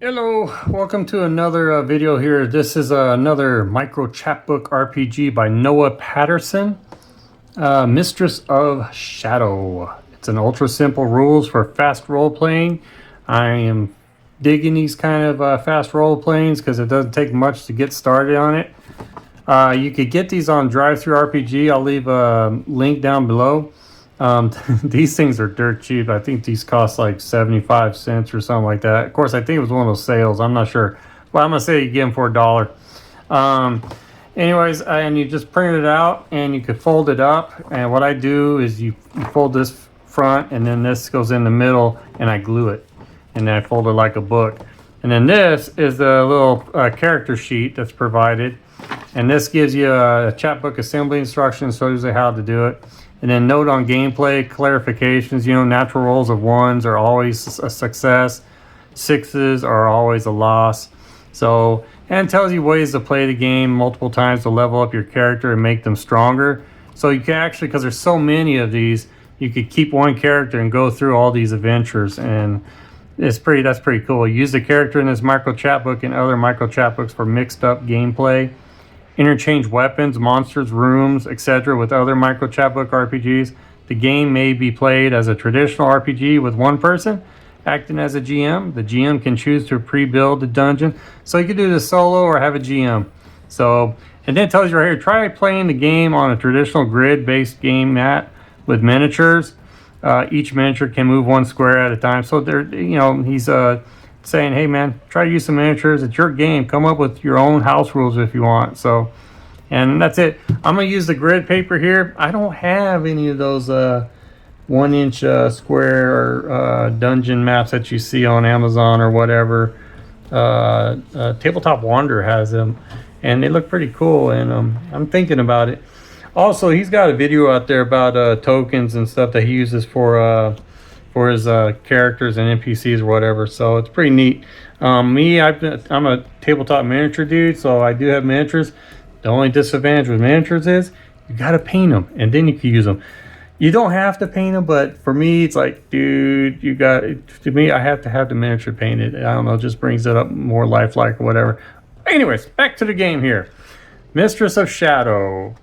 Hello, welcome to another video here. This is another micro chapbook RPG by Noah Patterson, Mistress of Shadow. It's an ultra simple rules for fast role playing. I am digging these kind of fast role playings because it doesn't take much to get started on it. You could get these on Drive-Thru RPG. I'll leave a link down below. These things are dirt cheap. I think these cost like 75 cents or something like that. Of course, I think it was one of those sales. I'm not sure. Well, I'm gonna say you get them for $1. Anyways, and you just print it out and you could fold it up. And what I do is you fold this front and then this goes in the middle and I glue it. And then I fold it like a book. And then this is the little character sheet that's provided. And this gives you a chapbook assembly instructions, shows you how to do it. And then note on gameplay, clarifications, natural rolls of 1s are always a success. 6s are always a loss. So, and it tells you ways to play the game multiple times to level up your character and make them stronger. So you can actually, because there's so many of these, you could keep one character and go through all these adventures. And that's pretty cool. Use the character in this micro chapbook and other micro chapbooks for mixed up gameplay. Interchange weapons, monsters, rooms, etc. with other micro chapbook RPGs. The game may be played as a traditional RPG with one person acting as a GM. The GM can choose to pre-build the dungeon. So you can do this solo or have a GM. So, and then it tells you right here, try playing the game on a traditional grid-based game mat with miniatures. Each miniature can move 1 square at a time. So there, he's saying, hey man, try to use some miniatures. It's your game. Come up with your own house rules if you want. So, and that's it. I'm gonna use the grid paper here. I don't have any of those 1-inch square dungeon maps that you see on Amazon or whatever. Tabletop Wanderer has them, and they look pretty cool. And I'm thinking about it. Also, he's got a video out there about tokens and stuff that he uses for his characters and NPCs or whatever. So it's pretty neat. I'm a tabletop miniature dude, so I do have miniatures. The only disadvantage with miniatures is you got to paint them and then you can use them. You don't have to paint them, but for me, it's like, dude, to me, I have to have the miniature painted. I don't know, it just brings it up more lifelike or whatever. Anyways, back to the game here. Mistress of Shadow.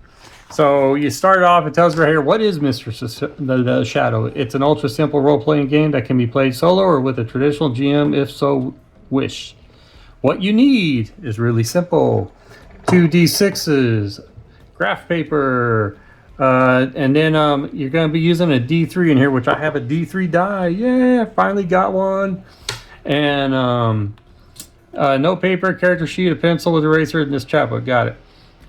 So you start off, it tells you right here, what is Mistress of the Shadow? It's an ultra simple role-playing game that can be played solo or with a traditional GM if so wish. What you need is really simple. 2d6s, graph paper, and then you're going to be using a D3 in here, which I have a D3 die. Yeah, finally got one. And no paper, character sheet, a pencil with eraser, and this chapbook. Got it.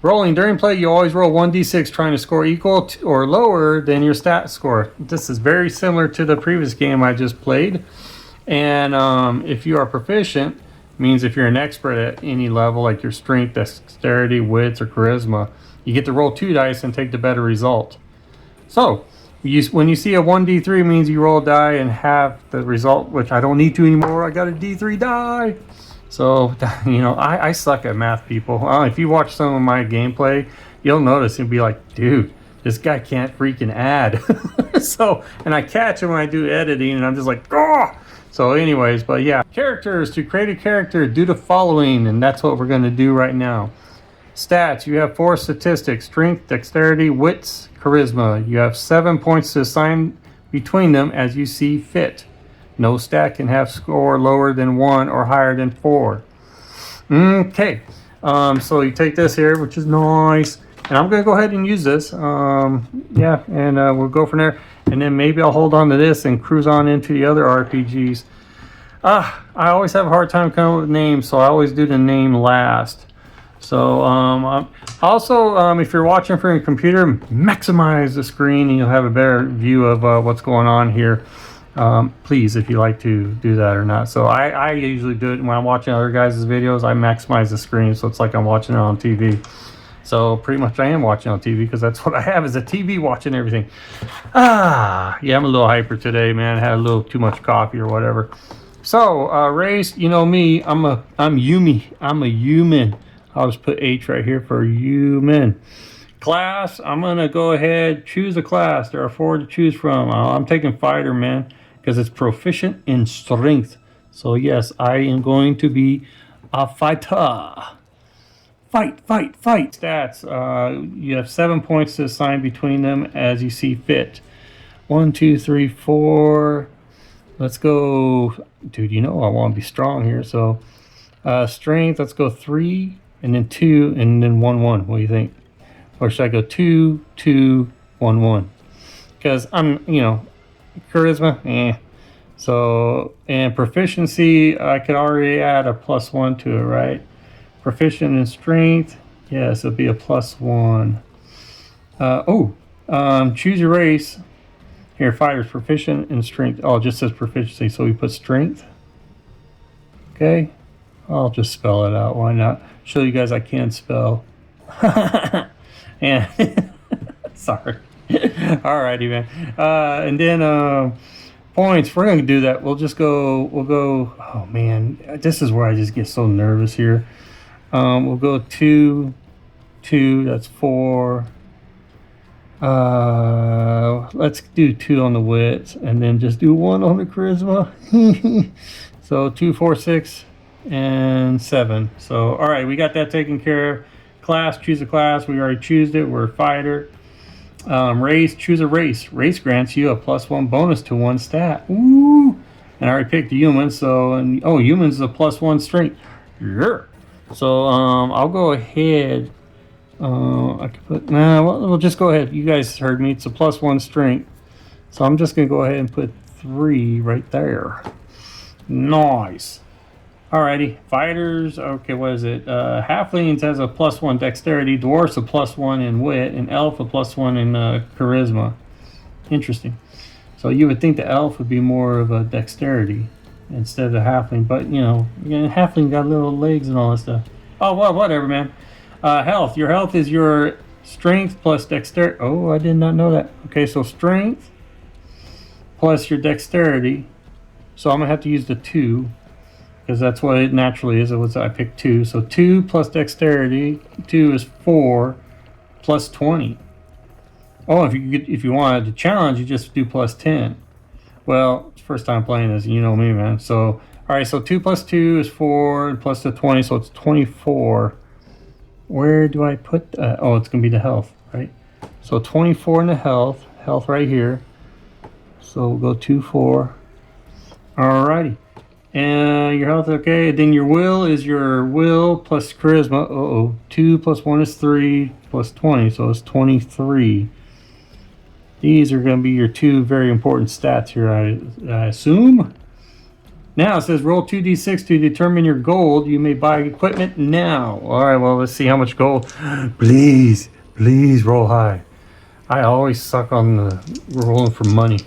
Rolling. During play, you always roll 1d6 trying to score equal to or lower than your stat score. This is very similar to the previous game I just played. And if you are proficient, means if you're an expert at any level, like your strength, dexterity, wits, or charisma, you get to roll 2 dice and take the better result. So, when you see a 1d3, means you roll a die and have the result, which I don't need to anymore. I got a d3 die. So, I suck at math, people. If you watch some of my gameplay, you'll notice and be like, dude, this guy can't freaking add. So, and I catch him when I do editing, and I'm just like, oh! So anyways, but yeah. Characters. To create a character, do the following, and that's what we're going to do right now. Stats. You have 4 statistics: strength, dexterity, wits, charisma. You have 7 points to assign between them as you see fit. No stat can have score lower than 1 or higher than 4. Okay, so you take this here, which is nice, and I'm going to go ahead and use this. Yeah, and we'll go from there, and then maybe I'll hold on to this and cruise on into the other RPGs. I always have a hard time coming up with names, so I always do the name last. So also, if you're watching from your computer, maximize the screen and you'll have a better view of what's going on here. Please, if you like to do that or not. So I usually do it when I'm watching other guys' videos. I maximize the screen so it's like I'm watching it on TV. So pretty much I am watching on TV because that's what I have is a TV watching everything. Yeah, I'm a little hyper today, man. I had a little too much coffee or whatever. So race, you know me, I'm Yumi. I'm a human. I'll just put H right here for human. Class, I'm gonna go ahead, choose a class. There are 4 to choose from. I'm taking fighter, man, because it's proficient in strength. So yes, I am going to be a fighter. Fight, fight, fight. Stats. You have 7 points to assign between them as you see fit. 1, 2, 3, 4. Let's go. Dude, you know I want to be strong here. So strength, let's go 3, and then 2, and then 1, 1. What do you think? Or should I go 2, 2, 1, 1? Because I'm, charisma, So, and proficiency, I could already add a +1 to it, right? Proficient in strength, yes, it'll be a +1. Choose your race. Here, fighters, proficient in strength. Oh, it just says proficiency, so we put strength. Okay, I'll just spell it out. Why not? Show you guys I can spell. And sorry. Alrighty, man. And then points. We're gonna do that. We'll go. Oh man, this is where I just get so nervous here. We'll go 2, 2. That's 4. Let's do 2 on the wits, and then just do 1 on the charisma. So 2, 4, 6, and 7. So all right, we got that taken care of. Class, choose a class. We already choosed it. We're a fighter. Race, choose a race. Race grants you a +1 bonus to 1 stat. Ooh! And I already picked human, so humans is a +1 strength. Yeah. So I'll go ahead. I could put we'll just go ahead. You guys heard me. It's a +1 strength. So I'm just gonna go ahead and put 3 right there. Nice. Alrighty, fighters. Okay, what is it? Halflings has a +1 dexterity, dwarfs a +1 in wit, and elf a +1 in charisma. Interesting. So you would think the elf would be more of a dexterity instead of the halfling, but halfling got little legs and all that stuff. Oh well, whatever, man. Health. Your health is your strength plus dexterity. Oh, I did not know that. Okay, so strength plus your dexterity. So I'm gonna have to use the 2. Because that's what it naturally is. I picked 2. So 2 plus dexterity. 2 is 4 plus 20. Oh, if you wanted to challenge, you just do +10. Well, it's first time playing this, you know me, man. So, all right, so 2 plus 2 is 4 plus the 20, so it's 24. Where do I put that? Oh, it's going to be the health, right? So 24 in the health right here. So we'll go 2, 4. All righty. And your health, okay. Then your will is your will plus charisma. 2 plus 1 is 3 plus 20, so it's 23. These are going to be your 2 very important stats here, I assume. Now it says roll 2d6 to determine your gold. You may buy equipment now. All right, well, let's see how much gold. Please roll high. I always suck on the rolling for money.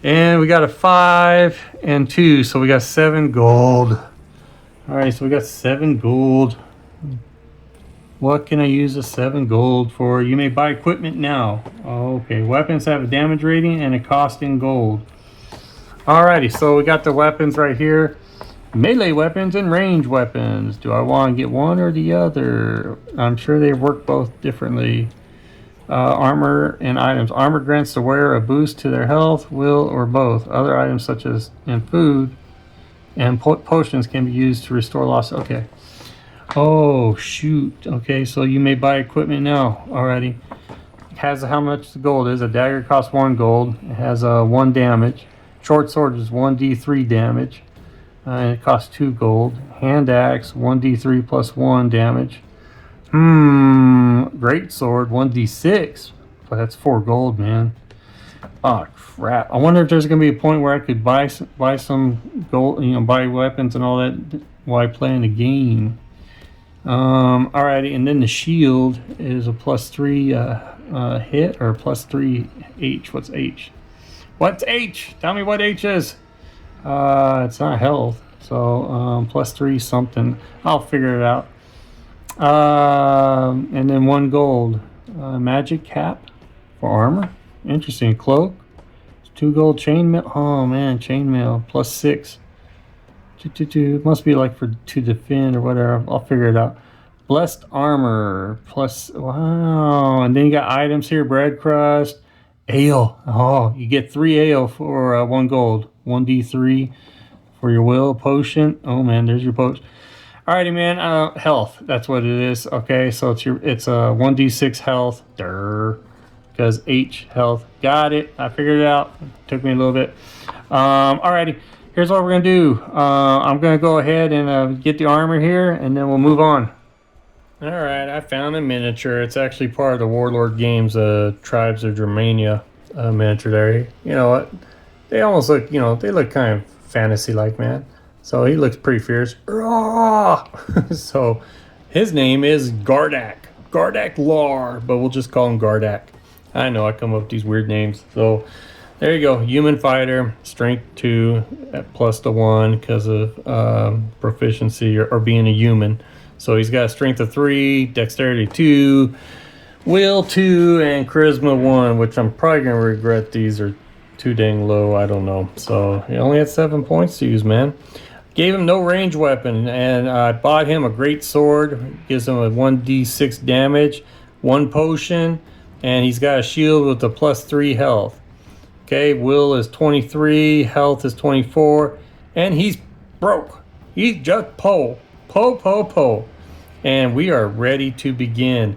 And we got a 5 and 2, so we got 7 gold. All right, so we got 7 gold. What can I use the 7 gold for? You may buy equipment now. Okay, weapons have a damage rating and a cost in gold. Alrighty, so we got the weapons right here. Melee weapons and range weapons. Do I want to get one or the other? I'm sure they work both differently. Armor and items. Armor grants the wearer a boost to their health, will, or both. Other items such as food and potions can be used to restore loss. Okay. Oh, shoot. Okay, so you may buy equipment now already. It has how much the gold is. A dagger costs 1 gold. It has 1 damage. Short sword is 1d3 damage. And it costs 2 gold. Hand axe, 1d3 plus 1 damage. Great sword, 1d6. But that's 4 gold, man. Oh, crap. I wonder if there's going to be a point where I could buy some gold, buy weapons and all that while I play in the game. Alrighty, and then the shield is a +3 hit or +3 H. What's H? What's H? Tell me what H is. It's not health, so +3 something. I'll figure it out. And then 1 gold. Magic cap for armor. Interesting. Cloak. 2 gold. Chainmail. Oh man, chainmail +6. It must be like to defend or whatever. I'll figure it out. Blessed armor plus. Wow. And then you got items here. Bread crust. Ale. Oh, you get 3 ale for 1 gold. 1d3. for your will potion. Oh man, there's your potion. Alrighty, man. Health. That's what it is. Okay, so it's a 1d6 health. Because H health. Got it. I figured it out. Took me a little bit. Alrighty. Here's what we're gonna do. I'm gonna go ahead and get the armor here, and then we'll move on. Alright, I found a miniature. It's actually part of the Warlord Games Tribes of Germania miniature there. You know what? They almost look, they look kind of fantasy-like, man. So he looks pretty fierce. So his name is Gardak. Gardak Lar, but we'll just call him Gardak. I know, I come up with these weird names. So there you go. Human fighter, strength 2 at +1 because of proficiency or being a human. So he's got a strength of 3, dexterity 2, will 2, and charisma 1, which I'm probably going to regret. These are too dang low. I don't know. So he only had 7 points to use, man. Gave him no range weapon, and I bought him a great sword. Gives him a 1d6 damage, 1 potion, and he's got a shield with a +3 health. Okay, will is 23, health is 24, and he's broke. He's just po. And we are ready to begin.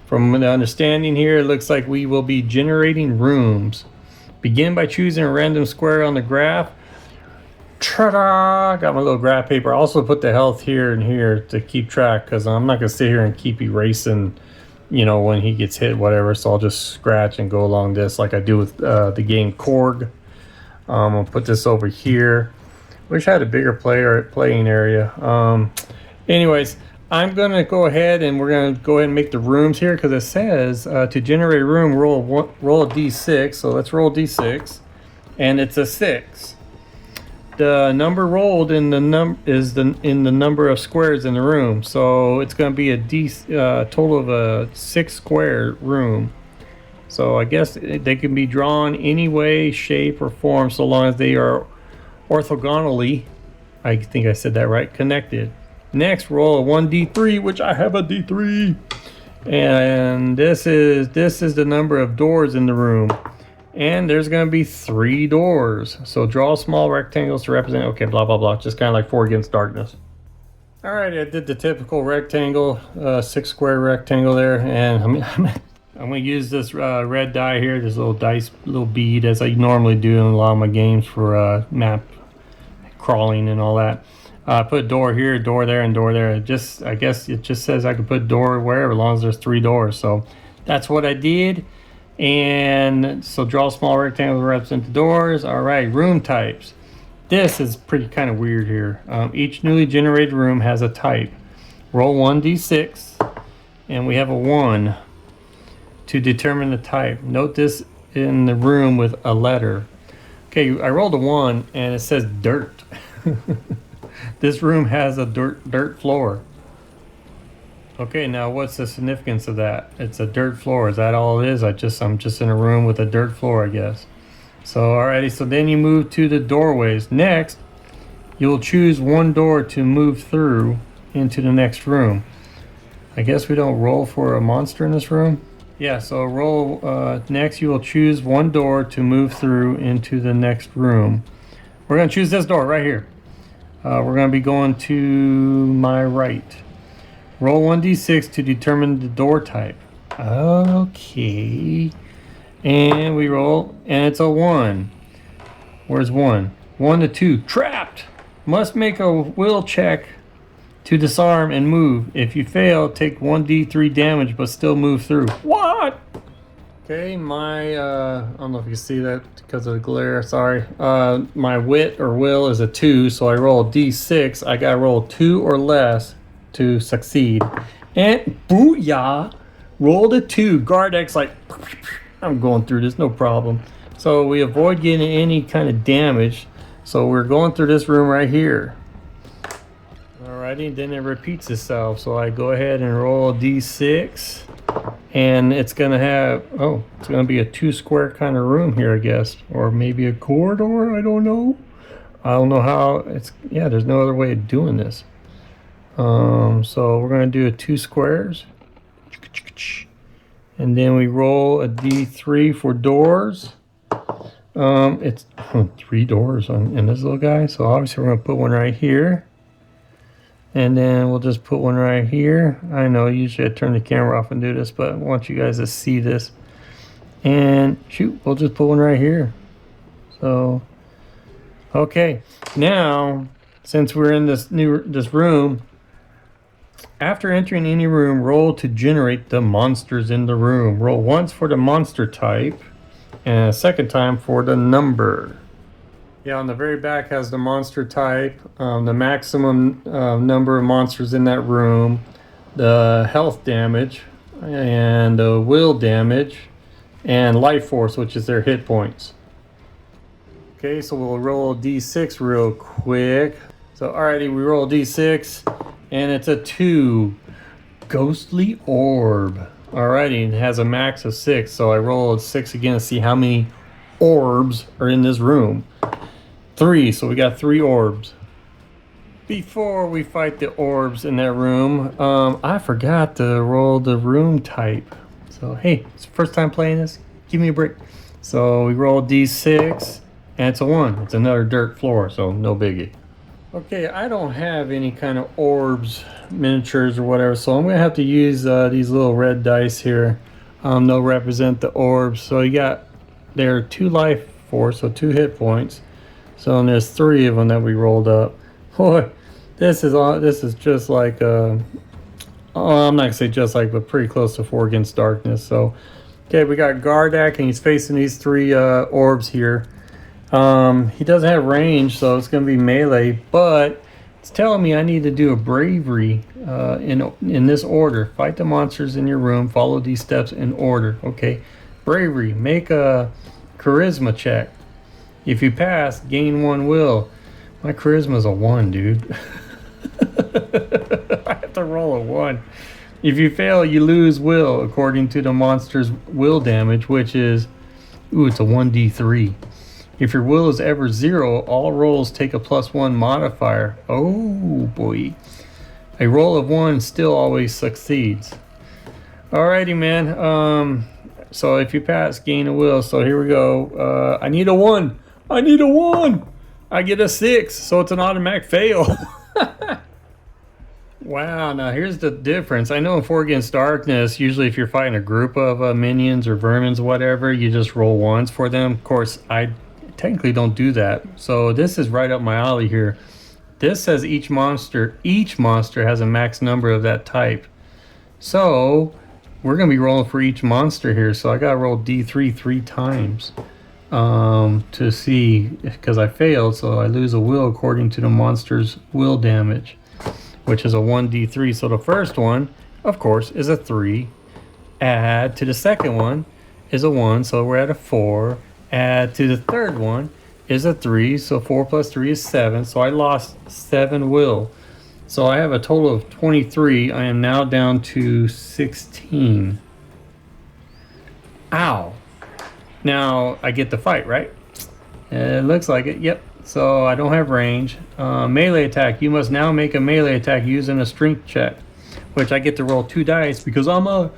From the understanding here, it looks like we will be generating rooms. Begin by choosing a random square on the graph. Ta-da! Got my little graph paper. I also put the health here and here to keep track, because I'm not going to sit here and keep erasing, when he gets hit, whatever. So I'll just scratch and go along this like I do with the game Korg. I'll put this over here. Wish I had a bigger playing area. Anyways, I'm going to go ahead and we're going to go ahead and make the rooms here, because it says to generate a room, roll a d6. So let's roll d6, and it's a 6. The number rolled in the number of squares in the room, so it's going to be a total of a 6 square room. So I guess they can be drawn any way, shape, or form, so long as they are orthogonally, I think I said that right, connected. Next, roll a 1d3, which I have a d3, and this is the number of doors in the room. And there's going to be 3 doors. So draw small rectangles to represent, okay, blah, blah, blah. Just kind of like 4 Against Darkness. All right, I did the typical rectangle, 6 square rectangle there. And I'm going to use this red die here, this little bead, as I normally do in a lot of my games for map crawling and all that. Put a door here, door there, and door there. I guess it just says I can put door wherever, as long as there's 3 doors. So that's what I did. And so draw a small rectangle to represent the doors. All right, room types. This is pretty kind of weird here. Each newly generated room has a type. Roll 1d6, and we have a 1 to determine the type. Note this in the room with a letter. Okay, I rolled a 1, and it says dirt. This room has a dirt floor. Okay, now what's the significance of that? It's a dirt floor. Is that all it is? I'm just in a room with a dirt floor, I guess. So, alrighty, so then you move to the doorways. Next, you'll choose 1 door to move through into the next room. I guess we don't roll for a monster in this room? Yeah, so roll, next you will choose 1 door to move through into the next room. We're going to choose this door right here. We're going to be going to my right. Roll 1d6 to determine the door type. Okay. And we roll, and it's a 1. Where's 1? 1 to 2. Trapped! Must make a will check to disarm and move. If you fail, take 1d3 damage, but still move through. What? Okay, I don't know if you can see that because of the glare, sorry. My wit or will is a 2, so I roll a d6. I gotta roll 2 or less to succeed. And booyah! Rolled a 2. Gardex like, I'm going through this, no problem. So we avoid getting any kind of damage. So we're going through this room right here. Alrighty, then it repeats itself. So I go ahead and roll a d6. And it's gonna have, it's gonna be a 2 square kind of room here, I guess. Or maybe a corridor, I don't know. I don't know how there's no other way of doing this. So we're going to do a 2 squares, and then we roll a d3 for doors. It's 3 doors in this little guy. So obviously we're gonna put one right here. And then we'll just put one right here. I know usually I turn the camera off and do this, but I want you guys to see this. And shoot, we'll just put one right here. So, okay. Now, since we're in this room, after entering any room, roll to generate the monsters in the room. Roll once for the monster type, and a second time for the number. Yeah, on the very back has the monster type, the maximum number of monsters in that room, the health damage, and the will damage, and life force, which is their hit points. Okay, so we'll roll a d6 real quick. So alrighty, we roll a d6, and it's a 2. Ghostly orb. Alrighty, and it has a max of 6, so I roll a 6 again to see how many orbs are in this room. 3, so we got 3 orbs. Before we fight the orbs in that room, I forgot to roll the room type. So hey, it's the first time playing this, give me a break. So we roll d6, and it's a 1. It's another dirt floor, so no biggie. Okay, I don't have any kind of orbs, miniatures or whatever, so I'm gonna have to use these little red dice here. They'll represent the orbs. So you got there 2 life force, so 2 hit points. So and there's 3 of them that we rolled up. Boy, this is just like I'm not gonna say just like, but pretty close to 4 Against Darkness. So okay, we got Gardak, and he's facing these 3 orbs here. He doesn't have range, so it's gonna be melee, but it's telling me I need to do a bravery in this order. Fight the monsters in your room, follow these steps in order. Okay, bravery, make a charisma check. If you pass, gain 1 will. My charisma's a 1, dude. I have to roll a 1. If you fail, you lose will according to the monster's will damage, which is, it's a 1d3. If your will is ever 0, all rolls take a +1 modifier. Oh boy. A roll of 1 still always succeeds. Alrighty, man. So if you pass, gain a will. So here we go. I need a 1. I need a 1. I get a 6, so it's an automatic fail. Wow, now here's the difference. I know in 4 Against Darkness, usually if you're fighting a group of minions or vermins or whatever, you just roll 1s for them. Of course, I technically don't do that. So this is right up my alley here. This says each monster has a max number of that type. So we're going to be rolling for each monster here. So I got to roll D3 3 times. To see, because I failed, so I lose a will according to the monster's will damage, which is a 1d3. So the first one, of course, is a 3. Add to the second one is a 1, so we're at a 4. Add to the third one is a 3, so 4 plus 3 is 7. So I lost 7 will. So I have a total of 23. I am now down to 16. Ow. Now I get the fight, right? It looks like it. Yep. So I don't have range. Melee attack. You must now make a melee attack using a strength check, which I get to roll 2 dice because I'm a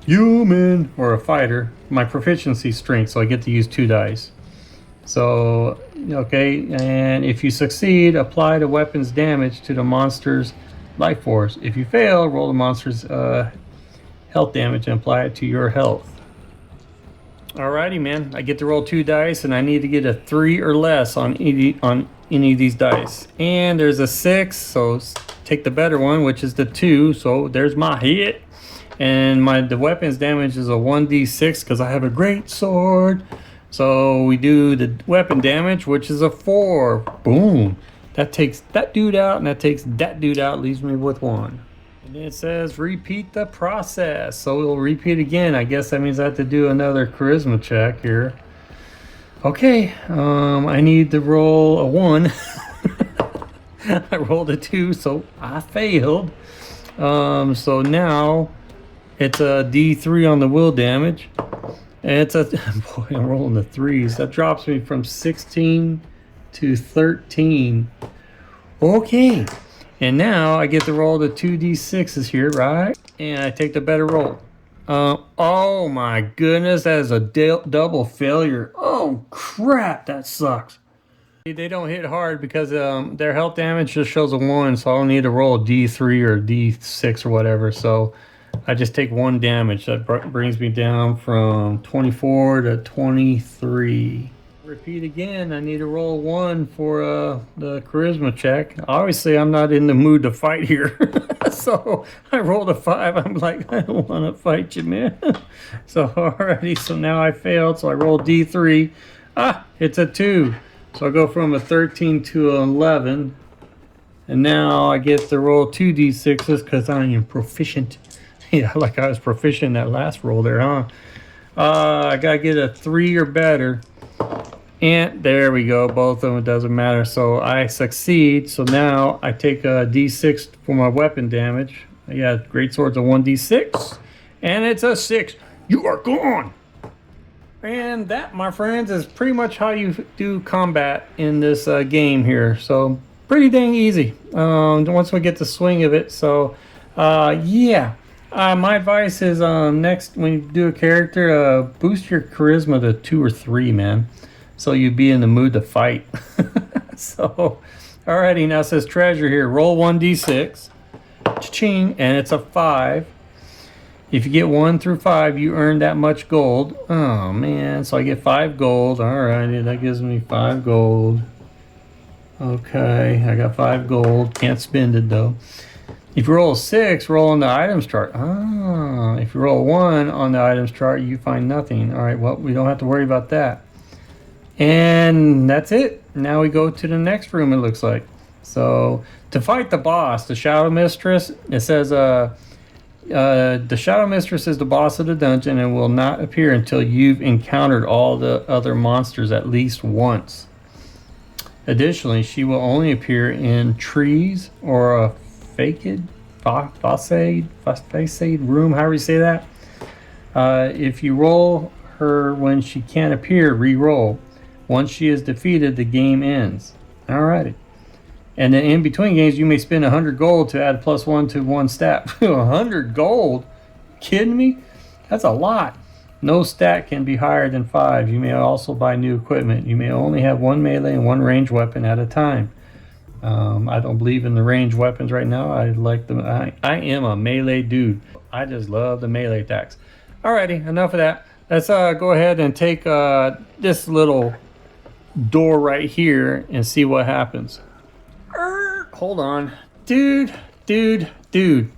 human or a fighter. My proficiency strength, so I get to use 2 dice. So okay, and if you succeed, apply the weapon's damage to the monster's life force. If you fail, roll the monster's health damage and apply it to your health. Alrighty, man. I get to roll 2 dice, and I need to get a 3 or less on any of these dice. And there's a 6, so take the better one, which is the 2. So there's my hit, and the weapon's damage is a 1d6 because I have a great sword. So we do the weapon damage, which is a 4. Boom. That takes that dude out, and that takes that dude out, leaves me with 1. And it says repeat the process, so we'll repeat again. I guess that means I have to do another charisma check here. Okay, I need to roll a 1. I rolled a 2, so I failed. So now it's a D3 on the will damage. And it's a boy, I'm rolling the 3s. That drops me from 16 to 13. Okay. And now I get to roll the 2d6s here, right? And I take the better roll. Oh my goodness, that is a double failure. Oh crap, that sucks. They don't hit hard because their health damage just shows a 1, so I'll need to roll a D3 or D6 or whatever. So I just take 1 damage. That brings me down from 24 to 23. Repeat again. I need to roll 1 for the charisma check. Obviously, I'm not in the mood to fight here. So I rolled a 5. I'm like, I don't want to fight you, man. So alrighty, so now I failed. So I roll D3. Ah, it's a 2. So I go from a 13 to an 11. And now I get to roll 2 D6s because I am proficient. Yeah, like I was proficient in that last roll there, huh? I gotta get a 3 or better. And there we go, both of them, it doesn't matter. So I succeed. So now I take a D6 for my weapon damage. Yeah, great sword's a 1D6. And it's a 6. You are gone! And that, my friends, is pretty much how you do combat in this game here. So pretty dang easy once we get the swing of it. So yeah. My advice is next when you do a character, boost your charisma to 2 or 3, man. So you'd be in the mood to fight. So, alrighty, now it says treasure here. Roll 1d6. Cha-ching, and it's a 5. If you get 1 through 5, you earn that much gold. Oh, man. So I get 5 gold. Alrighty, that gives me 5 gold. Okay, I got 5 gold. Can't spend it, though. If you roll a 6, roll on the items chart. Ah, if you roll a 1 on the items chart, you find nothing. Alright, well, we don't have to worry about that. And that's it. Now we go to the next room, it looks like. So, to fight the boss, the Shadow Mistress, it says, the Shadow Mistress is the boss of the dungeon and will not appear until you've encountered all the other monsters at least once. Additionally, she will only appear in trees or a facade room, however you say that. If you roll her when she can't appear, re-roll. Once she is defeated, the game ends. Alrighty. And then in between games, you may spend 100 gold to add +1 to 1 stat. 100 gold? Kidding me? That's a lot. No stat can be higher than 5. You may also buy new equipment. You may only have 1 melee and 1 ranged weapon at a time. I don't believe in the ranged weapons right now. I like them. I am a melee dude. I just love the melee attacks. Alrighty, enough of that. Let's go ahead and take this little door right here and see what happens. Hold on. Dude.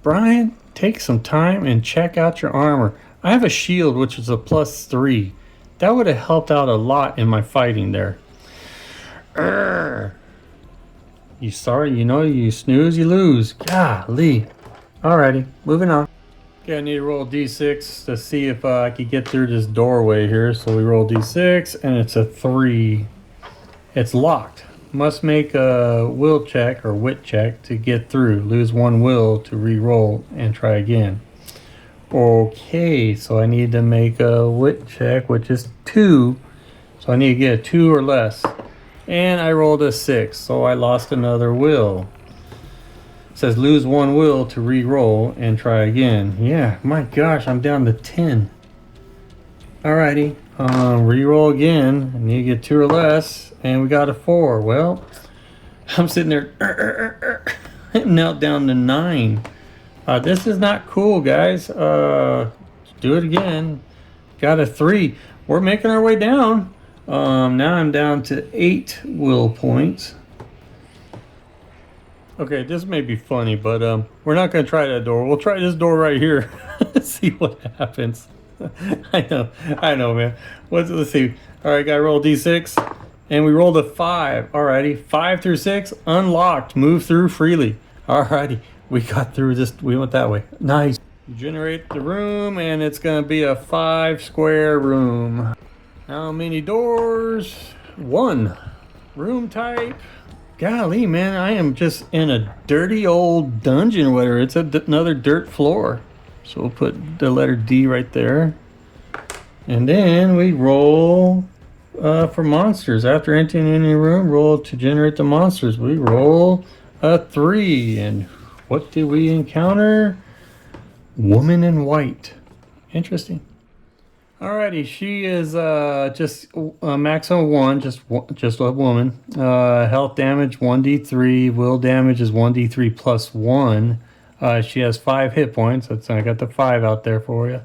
Brian, take some time and check out your armor. I have a shield, which is a +3. That would have helped out a lot in my fighting there. You sorry, you know, you snooze, you lose. Golly. Alrighty, moving on. Okay, I need to roll D6 to see if I can get through this doorway here. So we roll D6 and it's a 3. It's locked. Must make a will check or wit check to get through. Lose 1 will to re-roll and try again. Okay, so I need to make a wit check, which is 2. So I need to get a 2 or less. And I rolled a 6, so I lost another will. It says lose 1 will to re-roll and try again. Yeah, my gosh, I'm down to 10. Alrighty, re-roll again. I need to get 2 or less, and we got a 4. Well, I'm sitting there, now down to 9. This is not cool, guys. Do it again. Got a 3. We're making our way down. Now I'm down to 8 will points. Okay, this may be funny, but we're not going to try that door. We'll try this door right here. See what happens. I know, man. Let's see. All right, gotta roll D6, and we rolled a 5. Alrighty, 5 through 6 unlocked. Move through freely. Alrighty, we got through this. We went that way. Nice. Generate the room, and it's gonna be a 5 square room. How many doors? 1. Room type. Golly, man, I am just in a dirty old dungeon, whatever. It's another dirt floor. So we'll put the letter D right there. And then we roll for monsters. After entering any room, roll to generate the monsters. We roll a 3. And what did we encounter? Woman in white. Interesting. Alrighty, she is just maximum one, just a woman. Health damage 1d3, will damage is 1d3 plus one. She has 5 hit points. I got the 5 out there for you.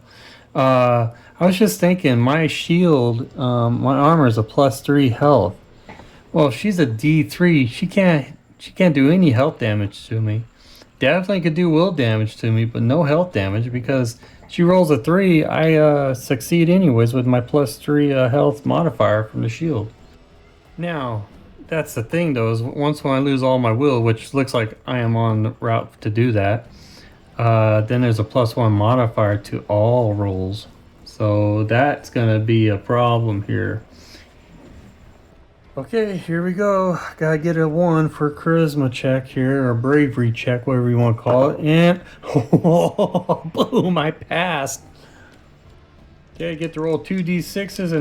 I was just thinking, my shield, my armor is a +3 health. Well, if she's a D3, she can't do any health damage to me. Definitely could do will damage to me, but no health damage because she rolls a 3. I succeed anyways with my +3 health modifier from the shield. Now, that's the thing though, is once when I lose all my will, which looks like I am on the route to do that, then there's a +1 modifier to all rolls. So that's gonna be a problem here. Okay, here we go. Gotta get a 1 for charisma check here, or bravery check, whatever you want to call it. And oh, boom, I passed. Okay, get to roll 2d6s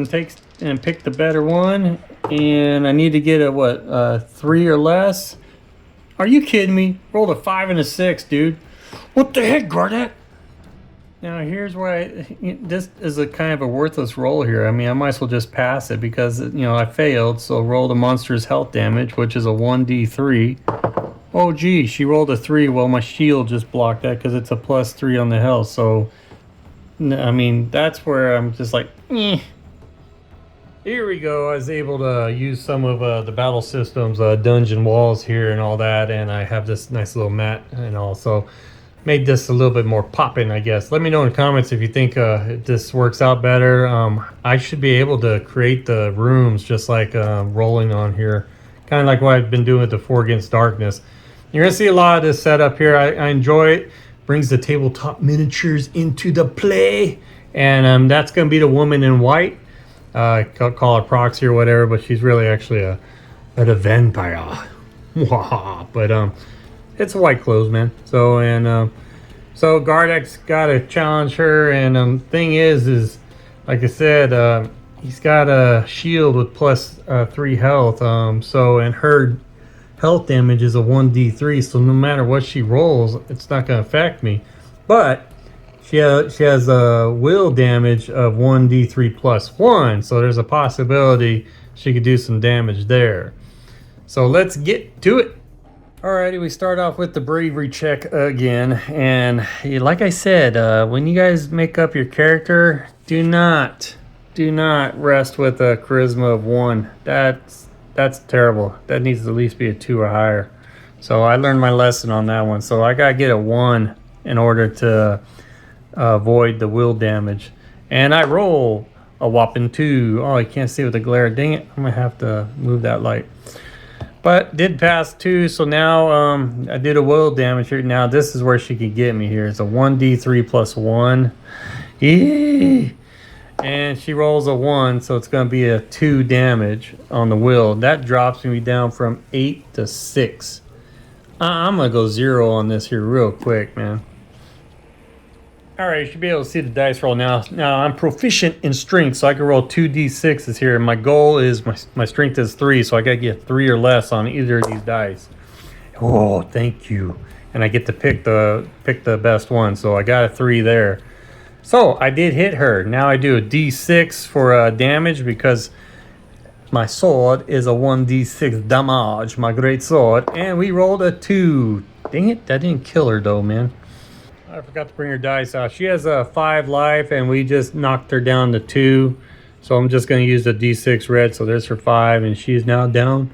and pick the better one. And I need to get a 3 or less. Are you kidding me? Rolled a 5 and a 6, dude. What the heck, Garnet? Now here's why this is a kind of a worthless roll here. I mean, I might as well just pass it because I failed. So rolled a monster's health damage, which is a 1d3. Oh gee, she rolled a 3. Well, my shield just blocked that because it's a +3 on the health. So I mean, that's where I'm just like, eh. Here we go. I was able to use some of the battle systems, dungeon walls here and all that, and I have this nice little mat and also made this a little bit more popping, I guess. Let me know in the comments if you think if this works out better. I should be able to create the rooms just like rolling on here, kind of like what I've been doing with the 4 Against Darkness. You're gonna see a lot of this setup here. I enjoy it. Brings the tabletop miniatures into the play, and that's gonna be the woman in white. Call her proxy or whatever, but she's really actually a vampire. But it's white clothes, man. So so Gardeck's got to challenge her, and thing is like I said, he's got a shield with +3 health. So and her health damage is a 1d3. So no matter what she rolls, it's not gonna affect me. But she has a will damage of 1d3 plus 1. So there's a possibility she could do some damage there. So let's get to it. Alrighty, we start off with the bravery check again, and like I said, when you guys make up your character, do not rest with a charisma of 1. That's terrible. That needs to at least be a 2 or higher. So I learned my lesson on that one. So I gotta get a 1 in order to avoid the will damage, and I roll a whopping 2. Oh, you can't see with the glare. Dang it! I'm gonna have to move that light. But did pass 2, so now I did a will damage here. Now this is where she could get me here. It's a 1d3 plus 1. Eee! And she rolls a 1, so it's going to be a 2 damage on the will. That drops me down from 8 to 6. I'm going to go 0 on this here real quick, man. Alright, you should be able to see the dice roll now. Now, I'm proficient in strength, so I can roll 2d6s here. My goal is, my strength is 3, so I got to get 3 or less on either of these dice. Oh, thank you. And I get to pick the best one, so I got a 3 there. So, I did hit her. Now I do a d6 for damage because my sword is a 1d6 damage, my great sword. And we rolled a 2. Dang it, that didn't kill her though, man. I forgot to bring her dice out. She has a 5 life, and we just knocked her down to 2. So I'm just going to use the D6 red. So there's her 5, and she's now down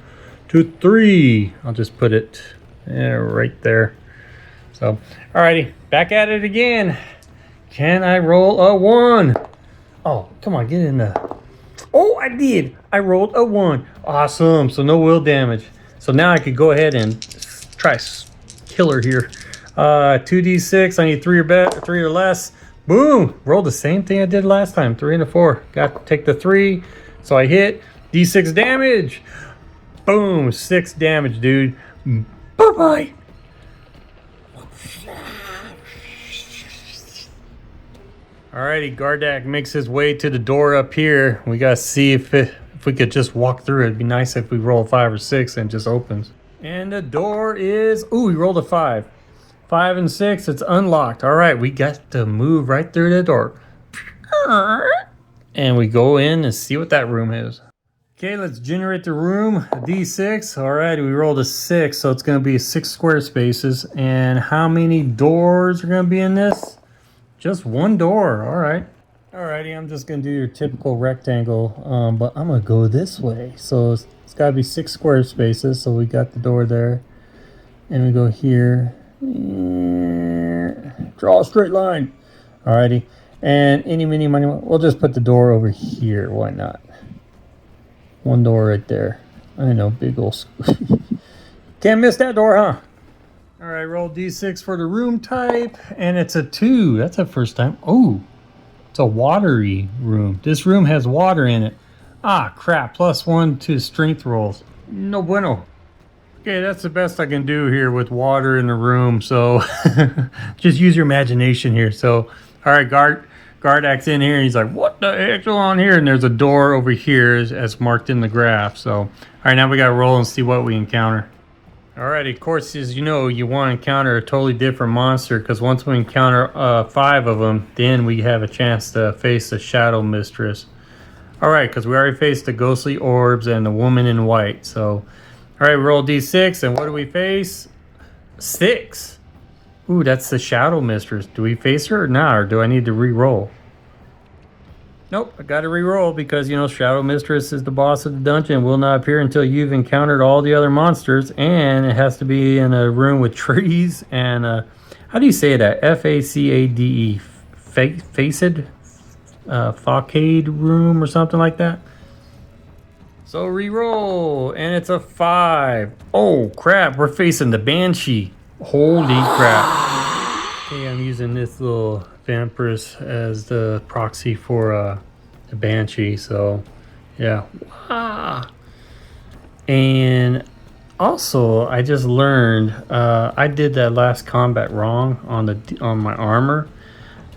to 3. I'll just put it right there. So, alrighty, back at it again. Can I roll a 1? Oh, come on, get in there. Oh, I did. I rolled a 1. Awesome. So no will damage. So now I could go ahead and try kill her here. 2d6. I need 3 or less. Boom! Roll the same thing I did last time. 3 and a 4. Got to take the 3. So I hit d6 damage. Boom! 6 damage, dude. Bye bye. Alrighty, Gardak makes his way to the door up here. We gotta see if we could just walk through it. It'd be nice if we roll 5 or 6 and it just opens. And the door is... Ooh, we rolled a 5. 5 and 6, it's unlocked. Alright, we got to move right through the door. And we go in and see what that room is. Okay, let's generate the room. A D6. All right, we rolled a 6, so it's going to be 6 square spaces. And how many doors are going to be in this? Just one door. All right. Alrighty, I'm just going to do your typical rectangle, but I'm going to go this way. So it's got to be 6 square spaces. So we got the door there. And we go here. Draw a straight line. Alrighty. And any, mini, money, we'll just put the door over here. Why not? One door right there. I know, big old... Can't miss that door, huh? Alright, roll D6 for the room type. And it's a 2. That's the first time. Oh, it's a watery room. This room has water in it. Ah, crap. +1 to strength rolls. No bueno. Okay, that's the best I can do here with water in the room. So just use your imagination here. So, alright, Gardak's in here. And he's like, what the heck's going on here? And there's a door over here as marked in the graph. So, alright, now we got to roll and see what we encounter. Alrighty, of course, as you know, you want to encounter a totally different monster, because once we encounter 5 of them, then we have a chance to face the Shadow Mistress. Alright, because we already faced the ghostly orbs and the woman in white. So, alright, roll D6, and what do we face? 6. Ooh, that's the Shadow Mistress. Do we face her or not, or do I need to re-roll? Nope, I got to re-roll because, you know, Shadow Mistress is the boss of the dungeon. Will not appear until you've encountered all the other monsters, and it has to be in a room with trees and how do you say that? F-A-C-A-D-E, facade, facade room or something like that. So re-roll, and it's a 5. Oh crap, we're facing the Banshee. Holy crap. Okay, I'm using this little Vampirus as the proxy for the Banshee, so yeah. And also I just learned I did that last combat wrong on my armor.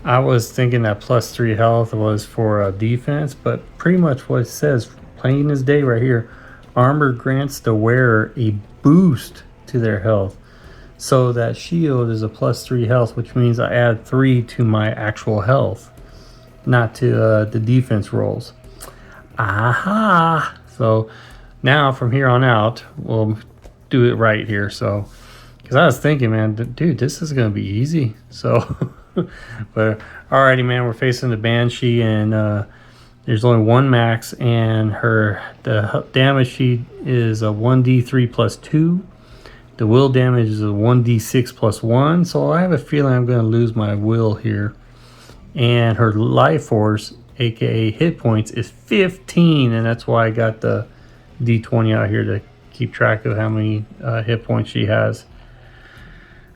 I was thinking that +3 health was for defense, but pretty much what it says plain as day right here, armor grants the wearer a boost to their health. So that shield is a +3 health, which means I add 3 to my actual health, not to the defense rolls. Aha! So now from here on out, we'll do it right here. So, because I was thinking, man, dude, this is gonna be easy. So, but alrighty, man, we're facing the Banshee, and there's only 1 max, and the damage sheet is a 1d3 + 2. The will damage is a 1d6 + 1, so I have a feeling I'm going to lose my will here. And her life force, aka hit points, is 15, and that's why I got the d20 out here to keep track of how many hit points she has.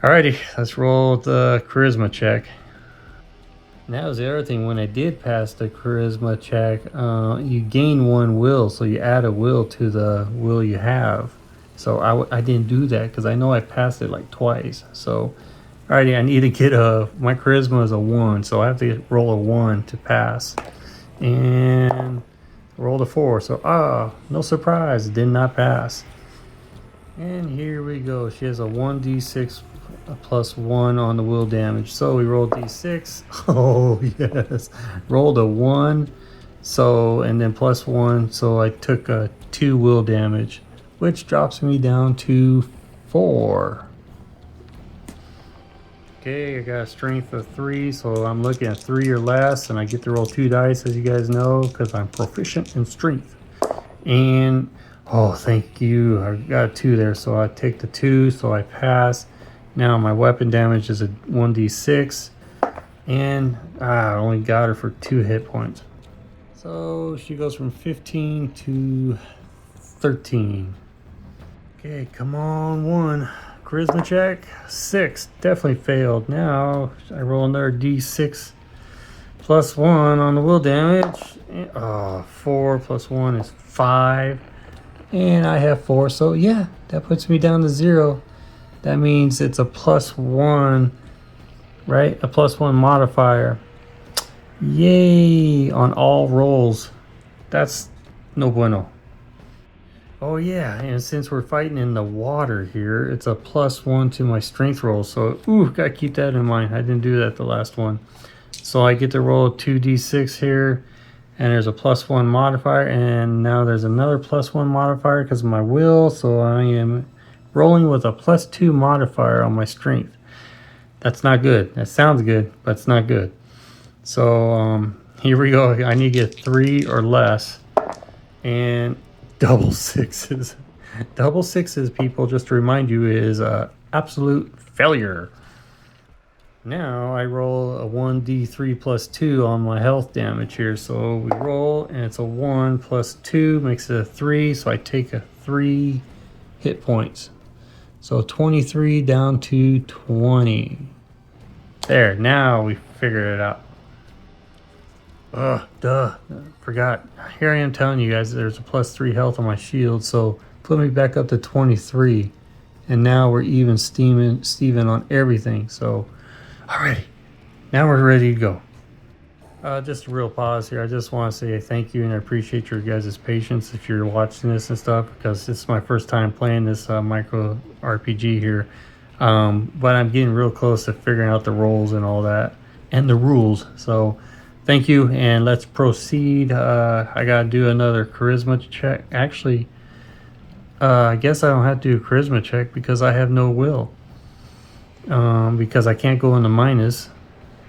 Alrighty, let's roll the charisma check. And that was the other thing. When I did pass the charisma check, you gain 1 will, so you add a will to the will you have. So I didn't do that because I know I passed it like twice. So, alrighty, I need to get my charisma is a 1, so I have to roll a 1 to pass. And rolled a 4, so no surprise, it did not pass. And here we go. She has a 1d6 + 1 on the will damage. So we rolled d6. Oh yes, rolled a 1. So and then +1. So I took a 2 will damage, which drops me down to 4. Okay, I got a strength of 3, so I'm looking at 3 or less, and I get to roll 2 dice, as you guys know, because I'm proficient in strength. And oh, thank you, I got a 2 there, so I take the 2, so I pass. Now my weapon damage is a 1d6, and I only got her for 2 hit points. So she goes from 15 to 13. Okay, come on, 1. Charisma check, 6. Definitely failed. Now I roll another d6 + 1 on the will damage. 4 + 1 is 5. And I have 4, so yeah, that puts me down to 0. That means it's a +1, right? A +1 modifier. Yay, on all rolls. That's no bueno. Oh yeah, and since we're fighting in the water here, it's a +1 to my strength roll. So, gotta keep that in mind. I didn't do that the last one. So I get to roll 2d6 here, And there's a +1 modifier, and now there's another +1 modifier because of my will, so I am rolling with a +2 modifier on my strength. That's not good. That sounds good, but it's not good. So here we go. I need to get 3 or less, and double sixes. Double sixes, people, just to remind you, is a absolute failure. Now I roll a 1d3 plus 2 on my health damage here. So we roll, and it's a 1 plus 2 makes it a 3. So I take a 3 hit points. So 23 down to 20. There, now we figured it out. Forgot. Here I am telling you guys there's a +3 health on my shield. So put me back up to 23. And now we're even Steven on everything. So alrighty, now we're ready to go. Just a real pause here. I just want to say thank you, and I appreciate your guys' patience if you're watching this and stuff, because this is my first time playing this micro RPG here. But I'm getting real close to figuring out the roles and all that, and the rules. So thank you, and let's proceed. I gotta do another charisma check. Actually, I guess I don't have to do a charisma check because I have no will. Because I can't go into minus.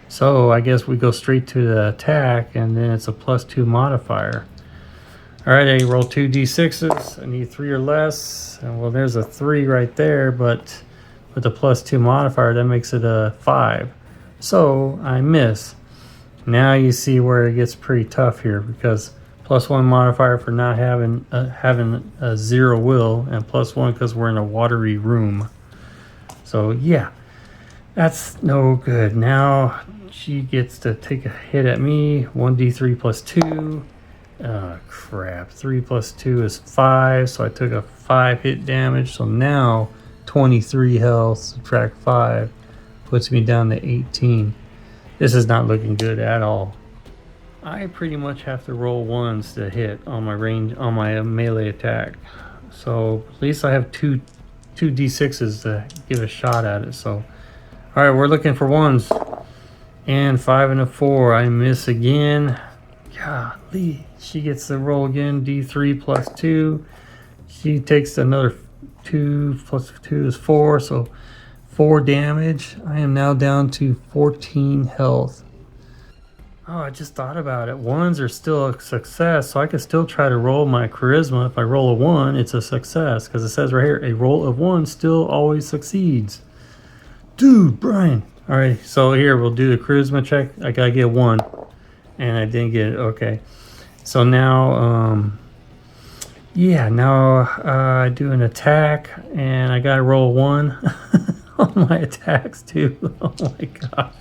So I guess we go straight to the attack, and then it's a +2 modifier. Alright, I roll 2d6s. I need 3 or less. And well, there's a 3 right there, but with the +2 modifier, that makes it a 5. So I miss. Now you see where it gets pretty tough here, because +1 modifier for not having a 0 will, and +1 because we're in a watery room. So yeah, that's no good. Now she gets to take a hit at me. 1d3 plus 2. Oh crap, 3 plus 2 is 5, so I took a 5 hit damage. So now 23 health, subtract 5, puts me down to 18. This is not looking good at all. I pretty much have to roll ones to hit on my range, on my melee attack. So at least I have two d6s to give a shot at it. So all right, we're looking for ones, and 5 and a 4. I miss again. Golly, she gets the roll again. D3 plus 2. She takes another 2 plus 2 is 4, so 4 damage. I am now down to 14 health. Oh, I just thought about it. Ones are still a success, so I could still try to roll my charisma. If I roll a 1, it's a success, because it says right here, a roll of 1 still always succeeds. Dude, Brian. All right, so here we'll do the charisma check. I gotta get 1, and I didn't get it. Okay, so now, yeah, now I do an attack, and I gotta roll 1 on my attacks too. Oh my gosh.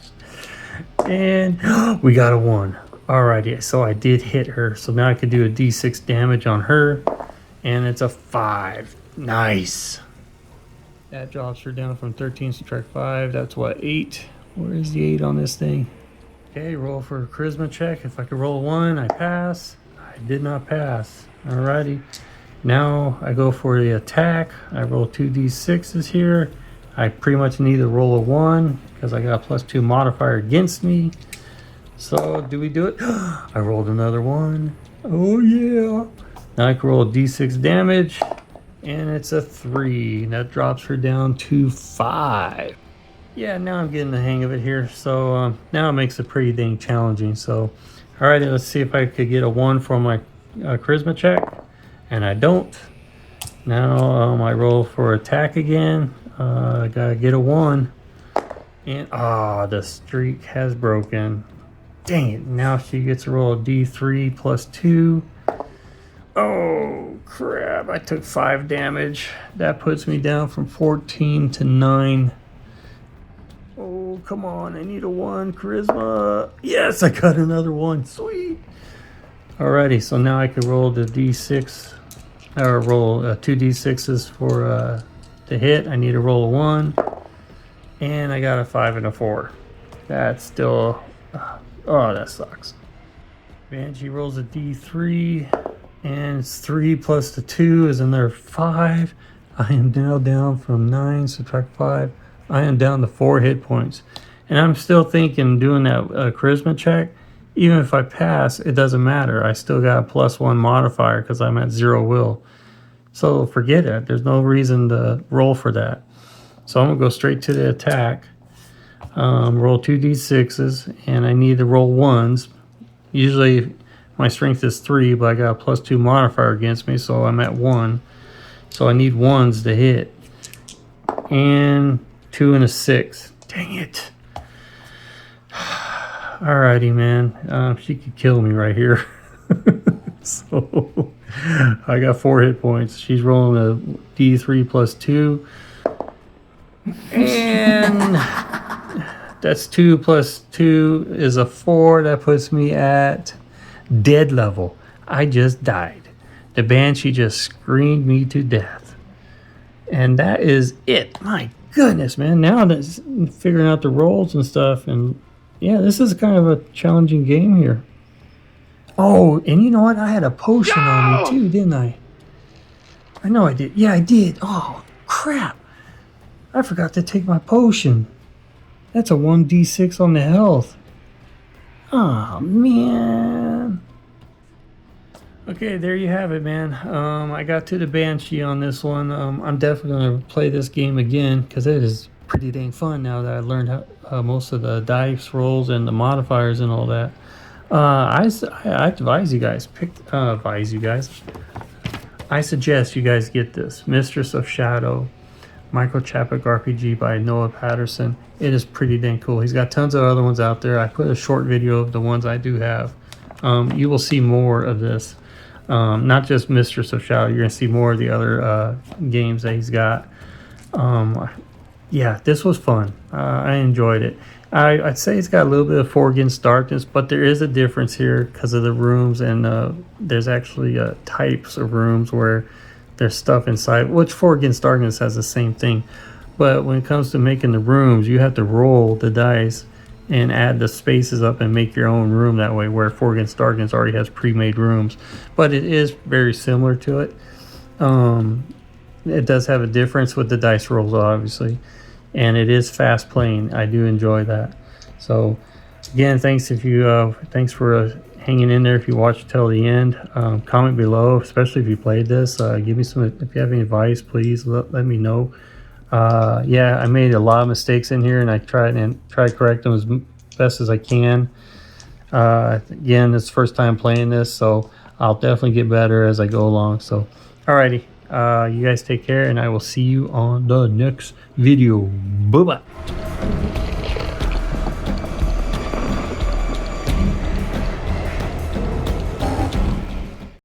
And we got a 1. Alrighty, so I did hit her. So now I could do a d6 damage on her, and it's a 5. Nice. That drops her down from 13, subtract 5. That's what, 8? Where is the 8 on this thing? Okay, roll for a charisma check. If I could roll a 1, I pass. I did not pass. Alrighty. Now I go for the attack. I roll 2d6s here. I pretty much need to roll a 1 because I got a +2 modifier against me. So do we do it? I rolled another 1. Oh yeah. Now I can roll a d6 damage, and it's a 3. That drops her down to 5. Yeah, now I'm getting the hang of it here. So now it makes it pretty dang challenging. So alright, let's see if I could get a 1 for my charisma check, and I don't. Now I roll for attack again. I gotta get a 1, and the streak has broken. Dang it, now she gets to roll a d3 plus 2. Oh crap, I took 5 damage. That puts me down from 14 to 9. Oh come on, I need a 1 charisma. Yes, I got another 1. Sweet. Alrighty, so now I can roll the d6, or roll 2 d6s for to hit. I need to roll a 1, and I got a 5 and a 4. That's still that sucks. Banshee rolls a d3, and it's 3 plus the 2 is another 5. I am now down from 9, subtract 5. I am down to 4 hit points, and I'm still thinking doing that charisma check even if I pass, it doesn't matter. I still got a +1 modifier because I'm at 0 will. So forget it. There's no reason to roll for that. So I'm going to go straight to the attack. Roll 2d6s, and I need to roll 1s. Usually my strength is 3, but I got a +2 modifier against me, so I'm at 1. So I need 1s to hit. And 2 and a 6. Dang it. Alrighty, man. She could kill me right here. So I got 4 hit points. She's rolling a d3 +2. And that's 2 + 2 is a 4. That puts me at dead level. I just died. The Banshee just screamed me to death. And that is it. My goodness, man. Now I'm figuring out the rolls and stuff. And yeah, this is kind of a challenging game here. Oh, and you know what? I had a potion on me too, didn't I? I know I did. Yeah, I did. Oh, crap. I forgot to take my potion. That's a 1d6 on the health. Oh, man. Okay, there you have it, man. I got to the Banshee on this one. I'm definitely going to play this game again because it is pretty dang fun now that I learned how, most of the dice rolls and the modifiers and all that. I advise you guys, I suggest you guys get this. Mistress of Shadow, Micro Chapbook RPG by Noah Patterson. It is pretty dang cool. He's got tons of other ones out there. I put a short video of the ones I do have. You will see more of this. Not just Mistress of Shadow. You're going to see more of the other games that he's got. Yeah, this was fun. I enjoyed it. I'd say it's got a little bit of For Against Darkness, but there is a difference here because of the rooms, and there's actually types of rooms where there's stuff inside, which For Against Darkness has the same thing. But when it comes to making the rooms, you have to roll the dice and add the spaces up and make your own room that way, where For Against Darkness already has pre-made rooms. But it is very similar to it. It does have a difference with the dice rolls, obviously. And it is fast playing. I do enjoy that. So again, thanks for hanging in there. If you watch till the end, comment below, especially if you played this. Give me some, if you have any advice, please let me know. Yeah, I made a lot of mistakes in here, and I try to correct them as best as I can. Again, it's the first time playing this, so I'll definitely get better as I go along. So alrighty, you guys take care, and I will see you on the next video. Bye bye.